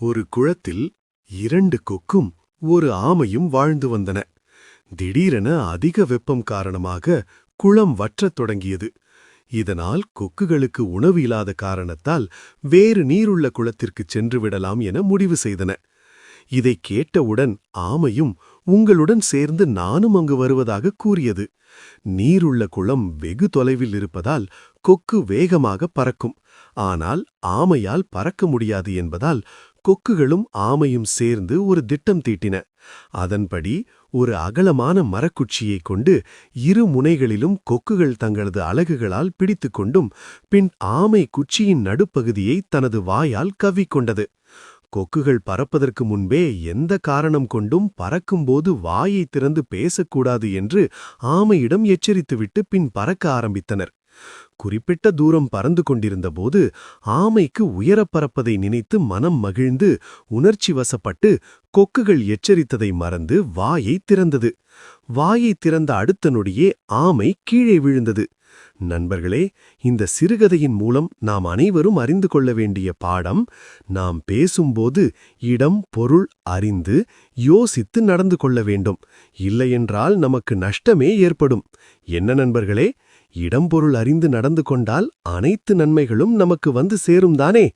ஒரு குளத்தில் 2 கொக்கும் ஒரு ஆமையும் வாழ்ந்து வந்தன. திடீரென அதிக வெப்பம் காரணமாக குளம் வற்றத் தொடங்கியது. இதனால் கொக்குகளுக்கு உணவு இல்லாத காரணத்தால் வேறு நீருள்ள குளத்திற்குச் சென்று விடலாம் என முடிவு செய்தன. இதைக் கேட்டவுடன் ஆமையும் உங்களுடன் சேர்ந்து நானும் அங்கு வருவதாக கூறியது. நீருள்ள குளம் வெகு தொலைவில் இருப்பதால் கொக்கு வேகமாக பறக்கும். ஆனால் ஆமையால் பறக்க முடியாது என்பதால் கொக்குகளும் ஆமையும் சேர்ந்து ஒரு திட்டம் தீட்டின. அதன்படி ஒரு அகலமான மரக்குச்சியைக் கொண்டு இரு முனைகளிலும் கொக்குகள் தங்களது அலகுகளால் பிடித்துக்கொண்டும் பின் ஆமை குச்சியின் நடுப்பகுதியை தனது வாயால் கவ்விக்கொண்டது. கொக்குகள் பறப்பதற்கு முன்பே எந்த காரணம் கொண்டும் பறக்கும்போது வாயை திறந்து பேசக்கூடாது என்று ஆமையிடம் எச்சரித்துவிட்டு பின் பறக்க ஆரம்பித்தனர். குறிப்பிட்ட தூரம் பறந்து கொண்டிருந்தபோது ஆமைக்கு உயரப் பறப்பதை நினைத்து மனம் மகிழ்ந்து உணர்ச்சி வசப்பட்டு கொக்குகள் எச்சரித்ததை மறந்து வாயை திறந்தது. வாயை திறந்த அடுத்த நொடியே ஆமை கீழே விழுந்தது. நண்பர்களே, இந்த சிறுகதையின் மூலம் நாம் அனைவரும் அறிந்து கொள்ள வேண்டிய பாடம், நாம் பேசும்போது இடம் பொருள் அறிந்து யோசித்து நடந்து கொள்ள வேண்டும். இல்லையென்றால் நமக்கு நஷ்டமே ஏற்படும். என்ன நண்பர்களே, இடம் பொருள் அறிந்து நடந்து கொண்டால் அனைத்து நன்மைகளும் நமக்கு வந்து சேரும் தானே?